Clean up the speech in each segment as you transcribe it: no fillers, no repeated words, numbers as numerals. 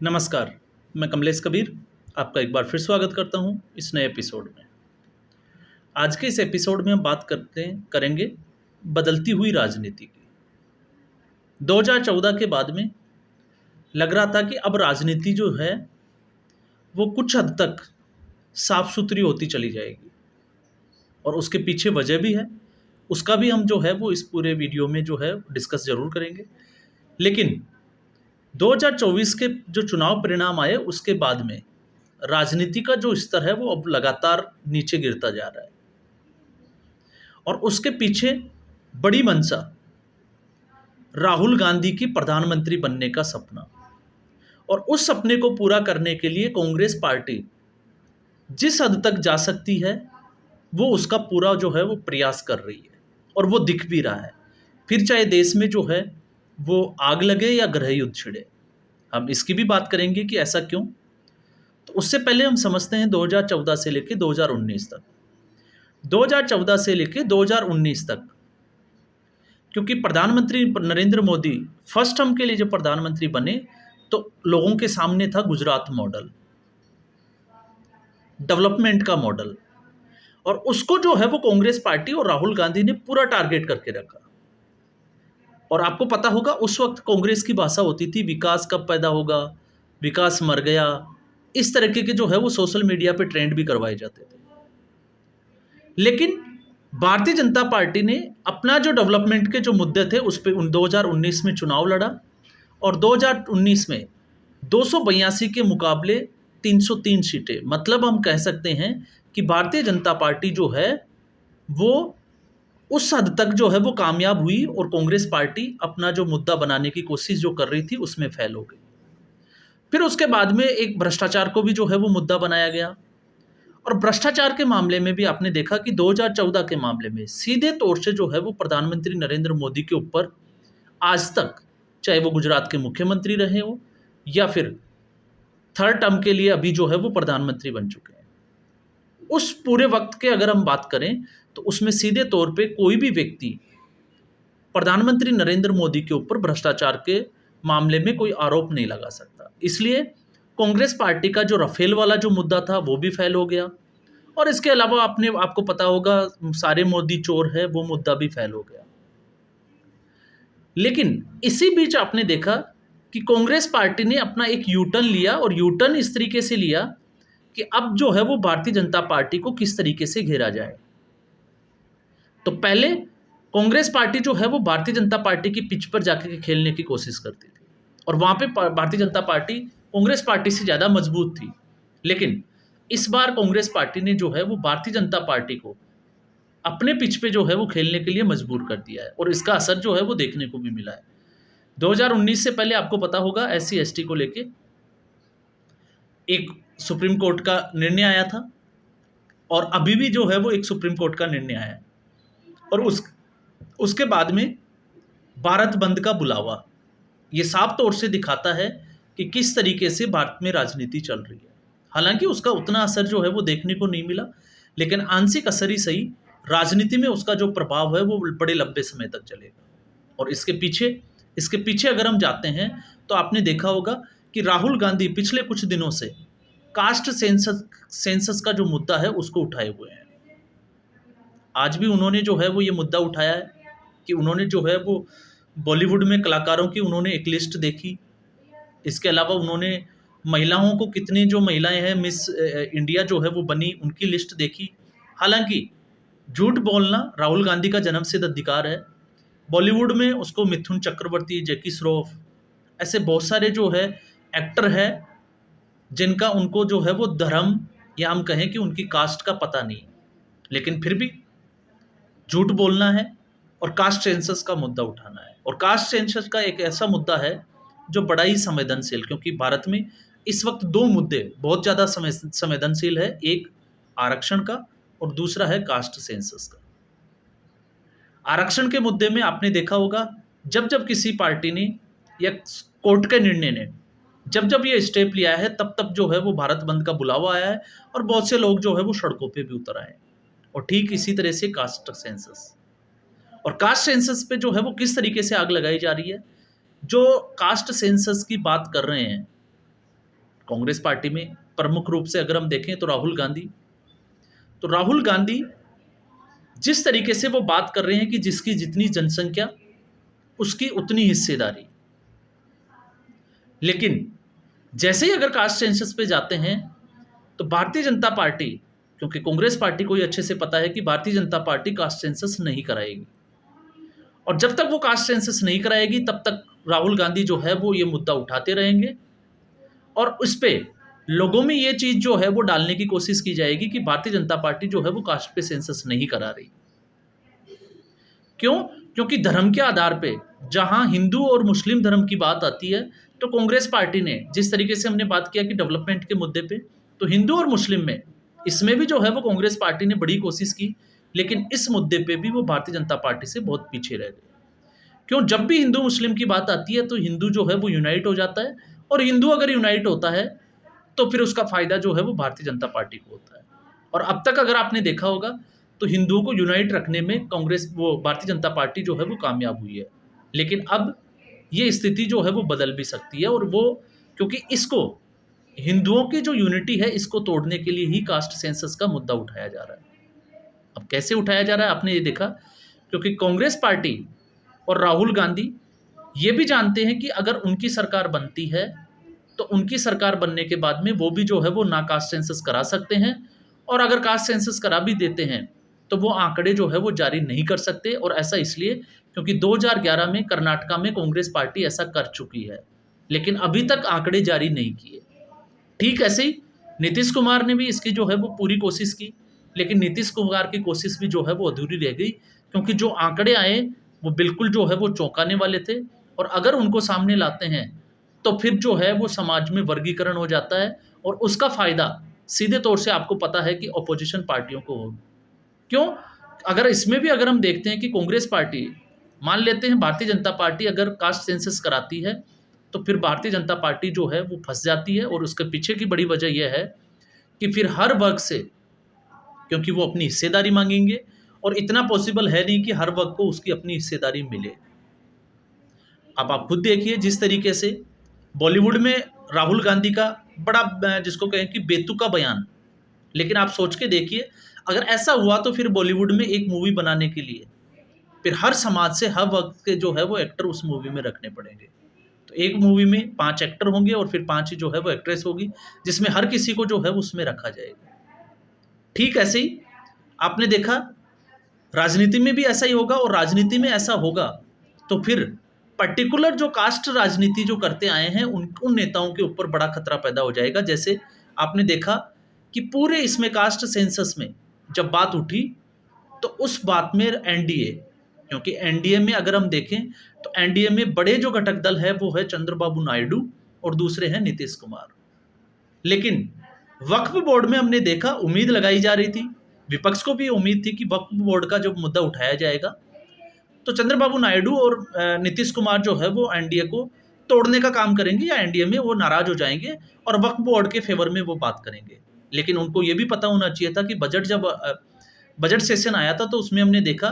नमस्कार, मैं कमलेश कबीर आपका एक बार फिर स्वागत करता हूं इस नए एपिसोड में। आज के इस एपिसोड में हम बात करेंगे बदलती हुई राजनीति की। 2014 के बाद में लग रहा था कि अब राजनीति जो है वो कुछ हद तक साफ सुथरी होती चली जाएगी और उसके पीछे वजह भी है। उसका भी हम जो है वो इस पूरे वीडियो में जो है डिस्कस ज़रूर करेंगे। लेकिन 2024 के जो चुनाव परिणाम आए उसके बाद में राजनीति का जो स्तर है वो अब लगातार नीचे गिरता जा रहा है और उसके पीछे बड़ी मंशा राहुल गांधी की प्रधानमंत्री बनने का सपना, और उस सपने को पूरा करने के लिए कांग्रेस पार्टी जिस हद तक जा सकती है वो उसका पूरा जो है वो प्रयास कर रही है और वो दिख भी रहा है। फिर चाहे देश में जो है वो आग लगे या गृह युद्ध छिड़े, हम इसकी भी बात करेंगे कि ऐसा क्यों। तो उससे पहले हम समझते हैं 2014 से लेकर 2019 तक। 2014 से लेकर 2019 तक, क्योंकि प्रधानमंत्री नरेंद्र मोदी फर्स्ट टर्म के लिए जब प्रधानमंत्री बने तो लोगों के सामने था गुजरात मॉडल, डेवलपमेंट का मॉडल, और उसको जो है वो कांग्रेस पार्टी और राहुल गांधी ने पूरा टारगेट करके रखा। और आपको पता होगा उस वक्त कांग्रेस की भाषा होती थी विकास कब पैदा होगा, विकास मर गया, इस तरीके के जो है वो सोशल मीडिया पे ट्रेंड भी करवाए जाते थे। लेकिन भारतीय जनता पार्टी ने अपना जो डेवलपमेंट के जो मुद्दे थे उस पर 2019 में चुनाव लड़ा और 2019 में 282 के मुकाबले 303 सीटें, मतलब हम कह सकते हैं कि भारतीय जनता पार्टी जो है वो उस हद तक जो है वो कामयाब हुई और कांग्रेस पार्टी अपना जो मुद्दा बनाने की कोशिश जो कर रही थी उसमें फेल हो गई। फिर उसके बाद में एक भ्रष्टाचार को भी जो है वो मुद्दा बनाया गया, और भ्रष्टाचार के मामले में भी आपने देखा कि 2014 के मामले में सीधे तौर से जो है वो प्रधानमंत्री नरेंद्र मोदी के ऊपर आज तक, चाहे वो गुजरात के मुख्यमंत्री रहे हो या फिर थर्ड टर्म के लिए अभी जो है वो प्रधानमंत्री बन चुके हैं, उस पूरे वक्त के अगर हम बात करें तो उसमें सीधे तौर पे कोई भी व्यक्ति प्रधानमंत्री नरेंद्र मोदी के ऊपर भ्रष्टाचार के मामले में कोई आरोप नहीं लगा सकता। इसलिए कांग्रेस पार्टी का जो राफेल वाला जो मुद्दा था वो भी फेल हो गया, और इसके अलावा आपको पता होगा सारे मोदी चोर है वो मुद्दा भी फेल हो गया। लेकिन इसी बीच आपने देखा कि कांग्रेस पार्टी ने अपना एक यू टर्न लिया, और यू टर्न इस तरीके से लिया कि अब जो है वो भारतीय जनता पार्टी को किस तरीके से घेरा जाए। तो पहले कांग्रेस पार्टी जो है वो भारतीय जनता पार्टी की पिच पर जाकर खेलने की कोशिश करती थी और वहां पे भारतीय जनता पार्टी कांग्रेस पार्टी से ज़्यादा मजबूत थी। लेकिन इस बार कांग्रेस पार्टी ने जो है वो भारतीय जनता पार्टी को अपने पिच पे जो है वो खेलने के लिए मजबूर कर दिया है, और इसका असर जो है वो देखने को भी मिला है। 2019 से पहले आपको पता होगा एससी एसटी को लेके एक सुप्रीम कोर्ट का निर्णय आया था, और अभी भी जो है वो एक सुप्रीम कोर्ट का निर्णय आया है, और उसके बाद में भारत बंद का बुलावा, ये साफ तौर से दिखाता है कि किस तरीके से भारत में राजनीति चल रही है। हालांकि उसका उतना असर जो है वो देखने को नहीं मिला, लेकिन आंशिक असर ही सही, राजनीति में उसका जो प्रभाव है वो बड़े लंबे समय तक चलेगा। और इसके पीछे अगर हम जाते हैं तो आपने देखा होगा कि राहुल गांधी पिछले कुछ दिनों से कास्ट सेंसस का जो मुद्दा है उसको उठाए हुए हैं। आज भी उन्होंने जो है वो ये मुद्दा उठाया है कि उन्होंने जो है वो बॉलीवुड में कलाकारों की उन्होंने एक लिस्ट देखी। इसके अलावा उन्होंने महिलाओं को, कितनी जो महिलाएं हैं मिस इंडिया जो है वो बनी, उनकी लिस्ट देखी। हालांकि झूठ बोलना राहुल गांधी का जन्मसिद्ध अधिकार है। बॉलीवुड में उसको मिथुन चक्रवर्ती, जैकी श्रॉफ, ऐसे बहुत सारे जो है एक्टर है जिनका उनको जो है वो धर्म या हम कहें कि उनकी कास्ट का पता नहीं, लेकिन फिर भी झूठ बोलना है और कास्ट सेंसस का मुद्दा उठाना है। और कास्ट सेंसस का एक ऐसा मुद्दा है जो बड़ा ही संवेदनशील, क्योंकि भारत में इस वक्त दो मुद्दे बहुत ज़्यादा संवेदनशील है, एक आरक्षण का और दूसरा है कास्ट सेंसस का। आरक्षण के मुद्दे में आपने देखा होगा जब जब किसी पार्टी ने या कोर्ट के निर्णय ने जब जब ये स्टेप लिया है तब तब जो है वो भारत बंद का बुलावा आया है और बहुत से लोग जो है वो सड़कों पे भी उतर आए। और ठीक इसी तरह से कास्ट सेंसस, और कास्ट सेंसस पे जो है वो किस तरीके से आग लगाई जा रही है। जो कास्ट सेंसस की बात कर रहे हैं कांग्रेस पार्टी में प्रमुख रूप से अगर हम देखें तो राहुल गांधी जिस तरीके से वो बात कर रहे हैं कि जिसकी जितनी जनसंख्या उसकी उतनी हिस्सेदारी, लेकिन जैसे ही अगर कास्ट सेंसस पे जाते हैं तो भारतीय जनता पार्टी, क्योंकि कांग्रेस पार्टी को ये अच्छे से पता है कि Bharatiya Janata party caste census नहीं कराएगी, और जब तक वो कास्ट सेंसस नहीं कराएगी तब तक राहुल गांधी जो है वो ये मुद्दा उठाते रहेंगे, और उस पे लोगों में ये चीज़ जो है वो डालने की कोशिश की जाएगी कि भारतीय जनता पार्टी जो है वो कास्ट पे सेंसस नहीं करा रही। क्यों? क्योंकि धर्म के आधार पे जहां हिंदू और मुस्लिम धर्म की बात आती है तो कांग्रेस पार्टी ने, जिस तरीके से हमने बात किया कि डेवलपमेंट के मुद्दे पे, तो हिंदू और मुस्लिम में इसमें भी जो है वो कांग्रेस पार्टी ने बड़ी कोशिश की, लेकिन इस मुद्दे पे भी वो भारतीय जनता पार्टी से बहुत पीछे रह गए। क्यों? जब भी हिंदू मुस्लिम की बात आती है तो हिंदू जो है वो यूनाइट हो जाता है, और हिंदू अगर यूनाइट होता है तो फिर उसका फायदा जो है वो भारतीय जनता पार्टी को होता है। और अब तक अगर आपने देखा होगा तो हिंदुओं को यूनाइट रखने में भारतीय जनता पार्टी जो है वो कामयाब हुई है, लेकिन अब ये स्थिति जो है वो बदल भी सकती है, और वो क्योंकि इसको हिंदुओं की जो यूनिटी है इसको तोड़ने के लिए ही कास्ट सेंसस का मुद्दा उठाया जा रहा है। अब कैसे उठाया जा रहा है आपने ये देखा, क्योंकि कांग्रेस पार्टी और राहुल गांधी ये भी जानते हैं कि अगर उनकी सरकार बनती है तो उनकी सरकार बनने के बाद में वो भी जो है वो ना कास्ट सेंसस करा सकते हैं, और अगर कास्ट सेंसस करा भी देते हैं तो वो आंकड़े जो है वो जारी नहीं कर सकते। और ऐसा इसलिए क्योंकि 2011 में कर्नाटका में कांग्रेस पार्टी ऐसा कर चुकी है, लेकिन अभी तक आंकड़े जारी नहीं किए। ठीक ऐसे ही नीतीश कुमार ने भी इसकी जो है वो पूरी कोशिश की, लेकिन नीतीश कुमार की कोशिश भी जो है वो अधूरी रह गई, क्योंकि जो आंकड़े आए वो बिल्कुल जो है वो चौंकाने वाले थे, और अगर उनको सामने लाते हैं तो फिर जो है वो समाज में वर्गीकरण हो जाता है, और उसका फ़ायदा सीधे तौर से आपको पता है कि अपोजिशन पार्टियों को हो। क्यों? अगर इसमें भी अगर हम देखते हैं कि कांग्रेस पार्टी, मान लेते हैं भारतीय जनता पार्टी अगर कास्ट सेंसस कराती है तो फिर भारतीय जनता पार्टी जो है वो फंस जाती है, और उसके पीछे की बड़ी वजह यह है कि फिर हर वर्ग से, क्योंकि वो अपनी हिस्सेदारी मांगेंगे, और इतना पॉसिबल है नहीं कि हर वर्ग को उसकी अपनी हिस्सेदारी मिले। अब आप खुद देखिए जिस तरीके से बॉलीवुड में राहुल गांधी का बड़ा, जिसको कहें कि बेतुका बयान, लेकिन आप सोच के देखिए अगर ऐसा हुआ तो फिर बॉलीवुड में एक मूवी बनाने के लिए फिर हर समाज से हर वर्ग के जो है वो एक्टर उस मूवी में रखने पड़ेंगे। तो एक मूवी में 5 एक्टर होंगे और फिर 5 ही जो है वो एक्ट्रेस होगी, जिसमें हर किसी को जो है उसमें रखा जाएगा। ठीक ऐसे ही आपने देखा राजनीति में भी ऐसा ही होगा, और राजनीति में ऐसा होगा तो फिर पर्टिकुलर जो कास्ट राजनीति जो करते आए हैं उन नेताओं के ऊपर बड़ा खतरा पैदा हो जाएगा। जैसे आपने देखा कि पूरे इसमें कास्ट सेंसस में जब बात उठी तो उस बात में एनडीए, क्योंकि एनडीए में अगर हम देखें तो एनडीए में बड़े जो घटक दल है वो है चंद्रबाबू नायडू और दूसरे हैं नीतीश कुमार। लेकिन वक्फ बोर्ड में हमने देखा, उम्मीद लगाई जा रही थी, विपक्ष को भी उम्मीद थी कि वक्फ बोर्ड का जब मुद्दा उठाया जाएगा तो चंद्रबाबू नायडू और नीतीश कुमार जो है वो एनडीए को तोड़ने का काम करेंगे, या एनडीए में वो नाराज हो जाएंगे और वक्फ बोर्ड के फेवर में वो बात करेंगे। लेकिन उनको ये भी पता होना चाहिए था कि बजट सेशन आया था तो उसमें हमने देखा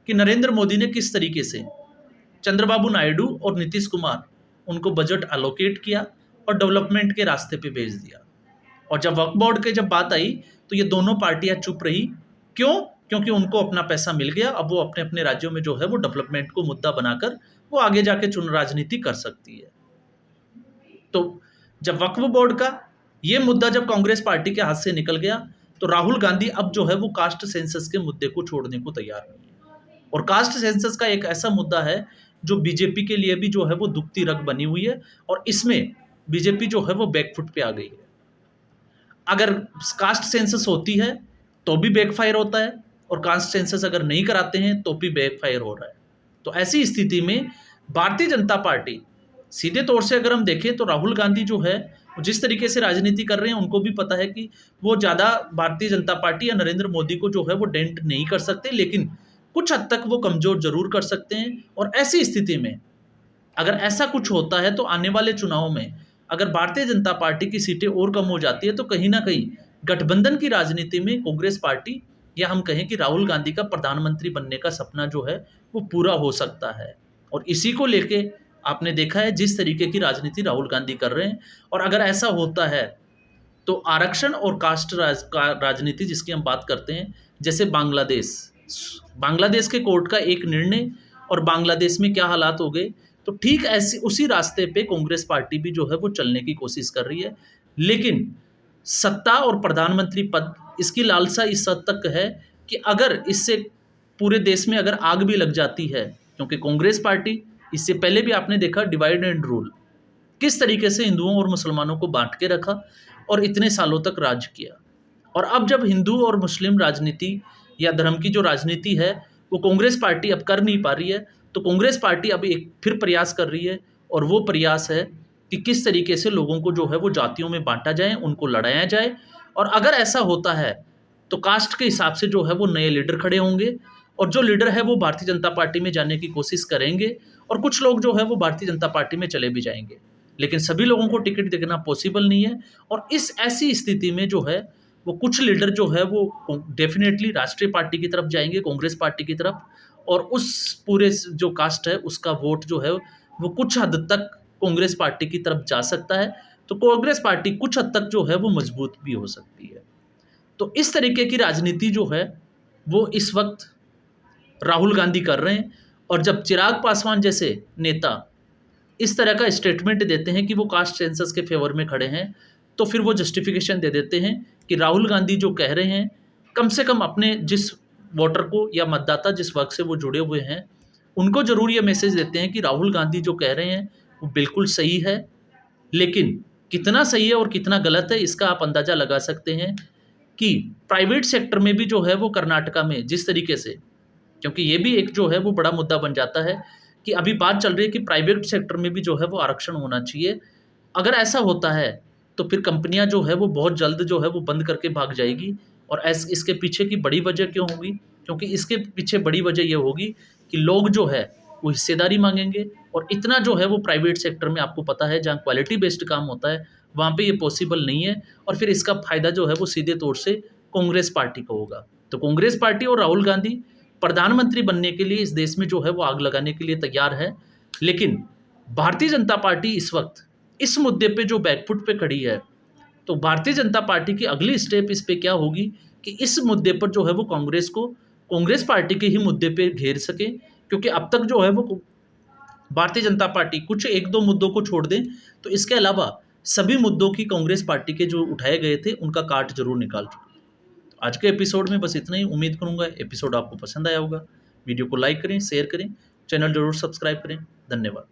कि नरेंद्र मोदी ने किस तरीके से चंद्रबाबू नायडू और नीतीश कुमार उनको बजट एलोकेट किया और डेवलपमेंट के रास्ते पे भेज दिया। और जब वक्फ बोर्ड के जब बात आई तो ये दोनों पार्टियां चुप रही। क्यों? क्योंकि उनको अपना पैसा मिल गया, अब वो अपने अपने राज्यों में जो है वो डेवलपमेंट को मुद्दा बनाकर वो आगे जाके चुन राजनीति कर सकती है। तो जब वक्फ बोर्ड का ये मुद्दा जब कांग्रेस पार्टी के हाथ से निकल गया तो राहुल गांधी अब जो है वो कास्ट सेंसस के मुद्दे को छोड़ने को तैयार नहीं है। और कास्ट सेंसस का एक ऐसा मुद्दा है जो बीजेपी के लिए भी जो है वो दुखती रग बनी हुई है, और इसमें बीजेपी जो है वो बैकफुट पे आ गई है। अगर कास्ट सेंसस होती है तो भी बैकफायर होता है, और कास्ट सेंसस अगर नहीं कराते हैं तो भी बैकफायर हो रहा है। तो ऐसी स्थिति में भारतीय जनता पार्टी, सीधे तौर से अगर हम देखें तो राहुल गांधी जो है जिस तरीके से राजनीति कर रहे हैं उनको भी पता है कि वो ज़्यादा भारतीय जनता पार्टी या नरेंद्र मोदी को जो है वो डेंट नहीं कर सकते, लेकिन कुछ हद तक वो कमज़ोर जरूर कर सकते हैं। और ऐसी स्थिति में अगर ऐसा कुछ होता है तो आने वाले चुनाव में अगर भारतीय जनता पार्टी की सीटें और कम हो जाती है तो कहीं ना कहीं गठबंधन की राजनीति में कांग्रेस पार्टी, या हम कहें कि राहुल गांधी का प्रधानमंत्री बनने का सपना जो है वो पूरा हो सकता है। और इसी को लेके आपने देखा है जिस तरीके की राजनीति राहुल गांधी कर रहे हैं। और अगर ऐसा होता है तो आरक्षण और कास्ट राजनीति जिसकी हम बात करते हैं, जैसे बांग्लादेश, बांग्लादेश के कोर्ट का एक निर्णय और बांग्लादेश में क्या हालात हो गए, तो ठीक ऐसी उसी रास्ते पे कांग्रेस पार्टी भी जो है वो चलने की कोशिश कर रही है। लेकिन सत्ता और प्रधानमंत्री पद, इसकी लालसा इस हद तक है कि अगर इससे पूरे देश में अगर आग भी लग जाती है, क्योंकि कांग्रेस पार्टी, इससे पहले भी आपने देखा डिवाइड एंड रूल, किस तरीके से हिंदुओं और मुसलमानों को बांट के रखा और इतने सालों तक राज किया। और अब जब हिंदू और मुस्लिम राजनीति या धर्म की जो राजनीति है वो कांग्रेस पार्टी अब कर नहीं पा रही है, तो कांग्रेस पार्टी अब एक फिर प्रयास कर रही है, और वो प्रयास है कि किस तरीके से लोगों को जो है वो जातियों में बांटा जाए, उनको लड़ाया जाए। और अगर ऐसा होता है तो कास्ट के हिसाब से जो है वो नए लीडर खड़े होंगे, और जो लीडर है वो भारतीय जनता पार्टी में जाने की कोशिश करेंगे, और कुछ लोग जो है वो भारतीय जनता पार्टी में चले भी जाएंगे। लेकिन सभी लोगों को टिकट देना पॉसिबल नहीं है, और इस ऐसी स्थिति में जो है वो कुछ लीडर जो है वो डेफिनेटली राष्ट्रीय पार्टी की तरफ जाएंगे, कांग्रेस पार्टी की तरफ, और उस पूरे जो कास्ट है उसका वोट जो है वो कुछ हद तक कांग्रेस पार्टी की तरफ जा सकता है। तो कांग्रेस पार्टी कुछ हद तक जो है वो मजबूत भी हो सकती है। तो इस तरीके की राजनीति जो है वो इस वक्त राहुल गांधी कर रहे हैं। और जब चिराग पासवान जैसे नेता इस तरह का स्टेटमेंट देते हैं कि वो कास्ट सेंसस के फेवर में खड़े हैं, तो फिर वो जस्टिफिकेशन दे देते हैं कि राहुल गांधी जो कह रहे हैं, कम से कम अपने जिस वोटर को या मतदाता जिस वर्ग से वो जुड़े हुए हैं उनको ज़रूर ये मैसेज देते हैं कि राहुल गांधी जो कह रहे हैं वो बिल्कुल सही है। लेकिन कितना सही है और कितना गलत है इसका आप अंदाज़ा लगा सकते हैं कि प्राइवेट सेक्टर में भी जो है वो कर्नाटका में जिस तरीके से, क्योंकि ये भी एक जो है वो बड़ा मुद्दा बन जाता है कि अभी बात चल रही है कि प्राइवेट सेक्टर में भी जो है वो आरक्षण होना चाहिए। अगर ऐसा होता है तो फिर कंपनियां जो है वो बहुत जल्द जो है वो बंद करके भाग जाएगी। और इसके पीछे की बड़ी वजह क्यों होगी? क्योंकि इसके पीछे बड़ी वजह ये होगी कि लोग जो है वो हिस्सेदारी मांगेंगे, और इतना जो है वो प्राइवेट सेक्टर में आपको पता है जहाँ क्वालिटी बेस्ड काम होता है वहाँ पे ये पॉसिबल नहीं है। और फिर इसका फ़ायदा जो है वो सीधे तौर से कांग्रेस पार्टी को होगा। तो कांग्रेस पार्टी और राहुल गांधी प्रधानमंत्री बनने के लिए इस देश में जो है वो आग लगाने के लिए तैयार है। लेकिन भारतीय जनता पार्टी इस वक्त इस मुद्दे पे जो बैकफुट पे खड़ी है, तो भारतीय जनता पार्टी की अगली स्टेप इस पे क्या होगी कि इस मुद्दे पर जो है वो कांग्रेस को कांग्रेस पार्टी के ही मुद्दे पे घेर सके। क्योंकि अब तक जो है वो भारतीय जनता पार्टी कुछ एक दो मुद्दों को छोड़ दें तो इसके अलावा सभी मुद्दों की कांग्रेस पार्टी के जो उठाए गए थे उनका काट जरूर निकाल चुकी है। तो आज के एपिसोड में बस इतना ही। उम्मीद करूंगा एपिसोड आपको पसंद आया होगा। वीडियो को लाइक करें, शेयर करें, चैनल जरूर सब्सक्राइब करें। धन्यवाद।